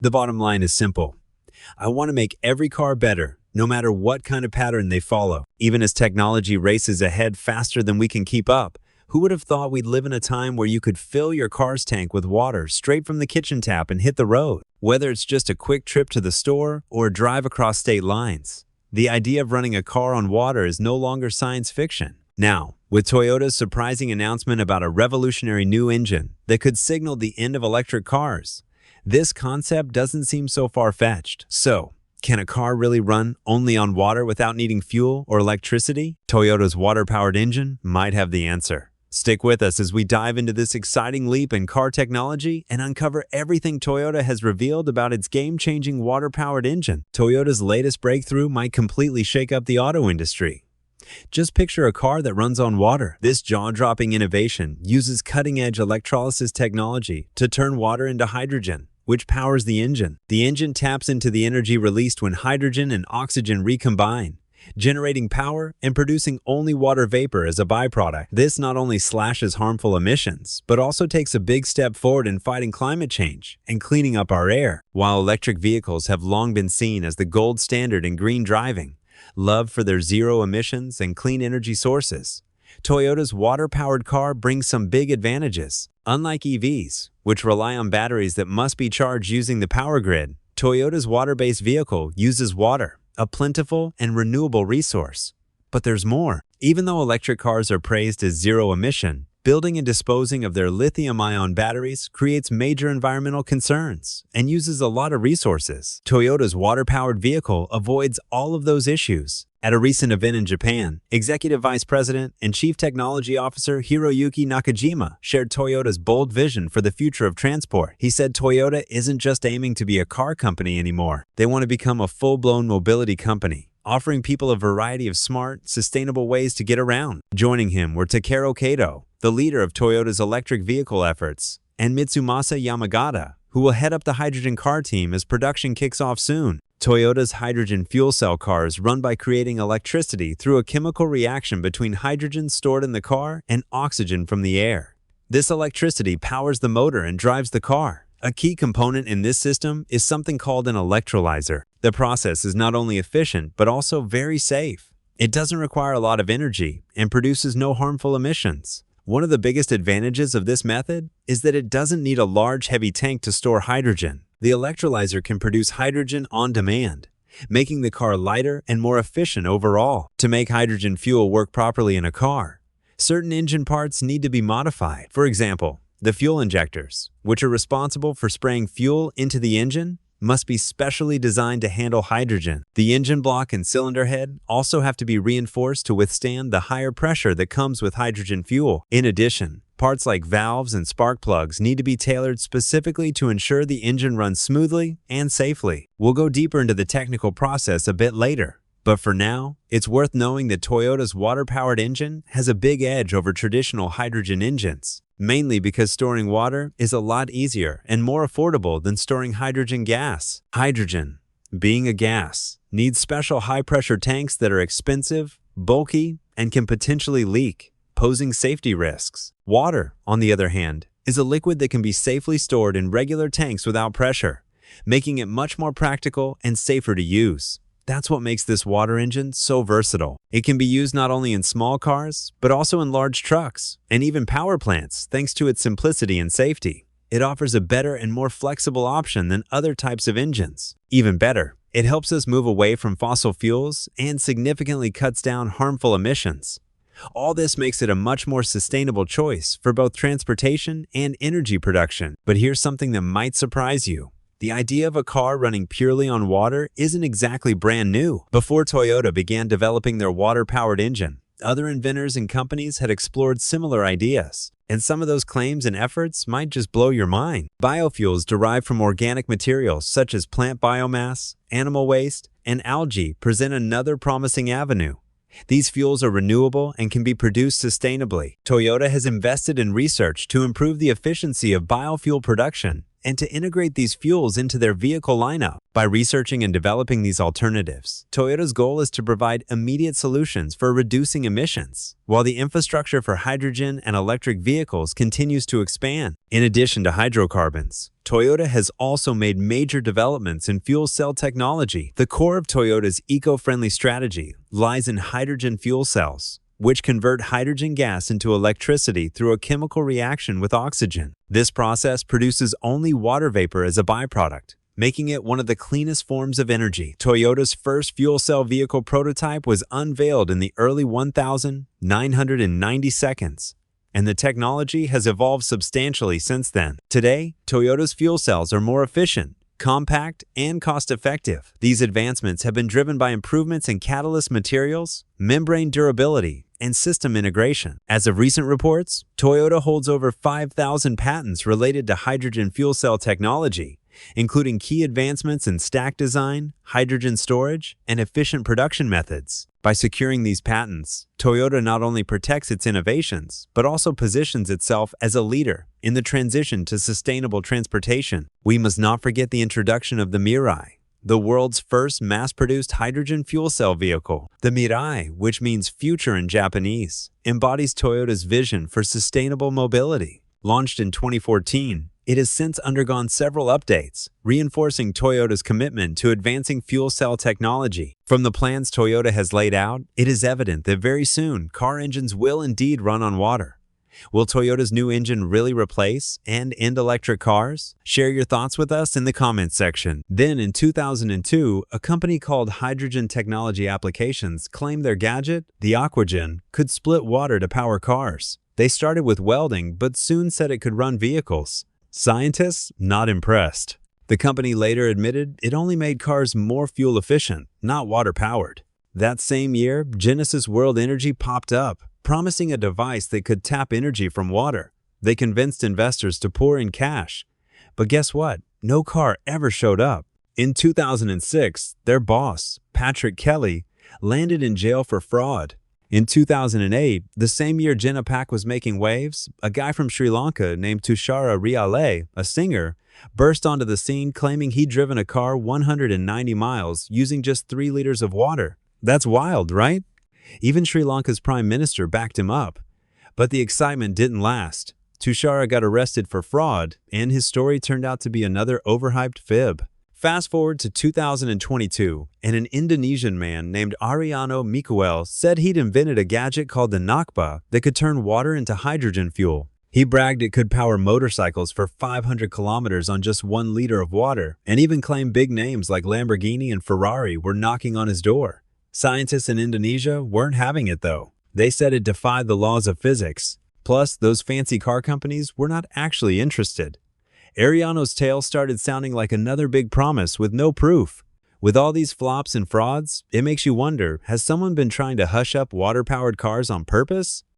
The bottom line is simple. I want to make every car better, no matter what kind of pattern they follow. Even as technology races ahead faster than we can keep up, who would have thought we'd live in a time where you could fill your car's tank with water straight from the kitchen tap and hit the road? Whether it's just a quick trip to the store or a drive across state lines, the idea of running a car on water is no longer science fiction. Now, with Toyota's surprising announcement about a revolutionary new engine that could signal the end of electric cars, this concept doesn't seem so far-fetched. So, can a car really run only on water without needing fuel or electricity? Toyota's water-powered engine might have the answer. Stick with us as we dive into this exciting leap in car technology and uncover everything Toyota has revealed about its game-changing water-powered engine. Toyota's latest breakthrough might completely shake up the auto industry. Just picture a car that runs on water. This jaw-dropping innovation uses cutting-edge electrolysis technology to turn water into hydrogen, which powers the engine. The engine taps into the energy released when hydrogen and oxygen recombine, generating power and producing only water vapor as a byproduct. This not only slashes harmful emissions, but also takes a big step forward in fighting climate change and cleaning up our air. While electric vehicles have long been seen as the gold standard in green driving, loved for their zero emissions and clean energy sources, Toyota's water-powered car brings some big advantages. Unlike EVs, which rely on batteries that must be charged using the power grid, Toyota's water-based vehicle uses water, a plentiful and renewable resource. But there's more. Even though electric cars are praised as zero emission, building and disposing of their lithium-ion batteries creates major environmental concerns and uses a lot of resources. Toyota's water-powered vehicle avoids all of those issues. At a recent event in Japan, Executive Vice President and Chief Technology Officer Hiroyuki Nakajima shared Toyota's bold vision for the future of transport. He said Toyota isn't just aiming to be a car company anymore. They want to become a full-blown mobility company, offering people a variety of smart, sustainable ways to get around. Joining him were Takeru Kato, the leader of Toyota's electric vehicle efforts, and Mitsumasa Yamagata, who will head up the hydrogen car team as production kicks off soon. Toyota's hydrogen fuel cell cars run by creating electricity through a chemical reaction between hydrogen stored in the car and oxygen from the air. This electricity powers the motor and drives the car. A key component in this system is something called an electrolyzer. The process is not only efficient but also very safe. It doesn't require a lot of energy and produces no harmful emissions. One of the biggest advantages of this method is that it doesn't need a large, heavy tank to store hydrogen. The electrolyzer can produce hydrogen on demand, making the car lighter and more efficient overall. To make hydrogen fuel work properly in a car, certain engine parts need to be modified. For example, the fuel injectors, which are responsible for spraying fuel into the engine, must be specially designed to handle hydrogen. The engine block and cylinder head also have to be reinforced to withstand the higher pressure that comes with hydrogen fuel. In addition, parts like valves and spark plugs need to be tailored specifically to ensure the engine runs smoothly and safely. We'll go deeper into the technical process a bit later, but for now, it's worth knowing that Toyota's water-powered engine has a big edge over traditional hydrogen engines, mainly because storing water is a lot easier and more affordable than storing hydrogen gas. Hydrogen, being a gas, needs special high-pressure tanks that are expensive, bulky, and can potentially leak, posing safety risks. Water, on the other hand, is a liquid that can be safely stored in regular tanks without pressure, making it much more practical and safer to use. That's what makes this water engine so versatile. It can be used not only in small cars, but also in large trucks and even power plants thanks to its simplicity and safety. It offers a better and more flexible option than other types of engines. Even better, it helps us move away from fossil fuels and significantly cuts down harmful emissions. All this makes it a much more sustainable choice for both transportation and energy production. But here's something that might surprise you. The idea of a car running purely on water isn't exactly brand new. Before Toyota began developing their water-powered engine, other inventors and companies had explored similar ideas. And some of those claims and efforts might just blow your mind. Biofuels derived from organic materials such as plant biomass, animal waste, and algae present another promising avenue. These fuels are renewable and can be produced sustainably. Toyota has invested in research to improve the efficiency of biofuel production and to integrate these fuels into their vehicle lineup. By researching and developing these alternatives, Toyota's goal is to provide immediate solutions for reducing emissions, while the infrastructure for hydrogen and electric vehicles continues to expand. In addition to hydrocarbons, Toyota has also made major developments in fuel cell technology. The core of Toyota's eco-friendly strategy lies in hydrogen fuel cells, which convert hydrogen gas into electricity through a chemical reaction with oxygen. This process produces only water vapor as a byproduct, making it one of the cleanest forms of energy. Toyota's first fuel cell vehicle prototype was unveiled in the early 1990 seconds, and the technology has evolved substantially since then. Today, Toyota's fuel cells are more efficient, compact, and cost-effective. These advancements have been driven by improvements in catalyst materials, membrane durability, and system integration. As of recent reports, Toyota holds over 5,000 patents related to hydrogen fuel cell technology, including key advancements in stack design, hydrogen storage, and efficient production methods. By securing these patents, Toyota not only protects its innovations, but also positions itself as a leader in the transition to sustainable transportation. We must not forget the introduction of the Mirai, the world's first mass-produced hydrogen fuel cell vehicle. The Mirai, which means future in Japanese, embodies Toyota's vision for sustainable mobility. Launched in 2014, it has since undergone several updates, reinforcing Toyota's commitment to advancing fuel cell technology. From the plans Toyota has laid out, it is evident that very soon, car engines will indeed run on water. Will Toyota's new engine really replace and end electric cars? Share your thoughts with us in the comments section. Then in 2002, a company called Hydrogen Technology Applications claimed their gadget, the Aquagen, could split water to power cars. They started with welding, but soon said it could run vehicles. Scientists not impressed. The company later admitted it only made cars more fuel efficient, not water-powered. That same year, Genesis World Energy popped up, promising a device that could tap energy from water. They convinced investors to pour in cash. But guess what? No car ever showed up. In 2006, their boss, Patrick Kelly, landed in jail for fraud. In 2008, the same year Genepack was making waves, a guy from Sri Lanka named Tushara Riale, a singer, burst onto the scene claiming he'd driven a car 190 miles using just 3 liters of water. That's wild, right? Even Sri Lanka's prime minister backed him up. But the excitement didn't last. Tushara got arrested for fraud, and his story turned out to be another overhyped fib. Fast forward to 2022, and an Indonesian man named Ariano Mikuel said he'd invented a gadget called the Nakba that could turn water into hydrogen fuel. He bragged it could power motorcycles for 500 kilometers on just 1 liter of water, and even claimed big names like Lamborghini and Ferrari were knocking on his door. Scientists in Indonesia weren't having it though. They said it defied the laws of physics. Plus, those fancy car companies were not actually interested. Ariano's tale started sounding like another big promise with no proof. With all these flops and frauds, it makes you wonder, has someone been trying to hush up water-powered cars on purpose?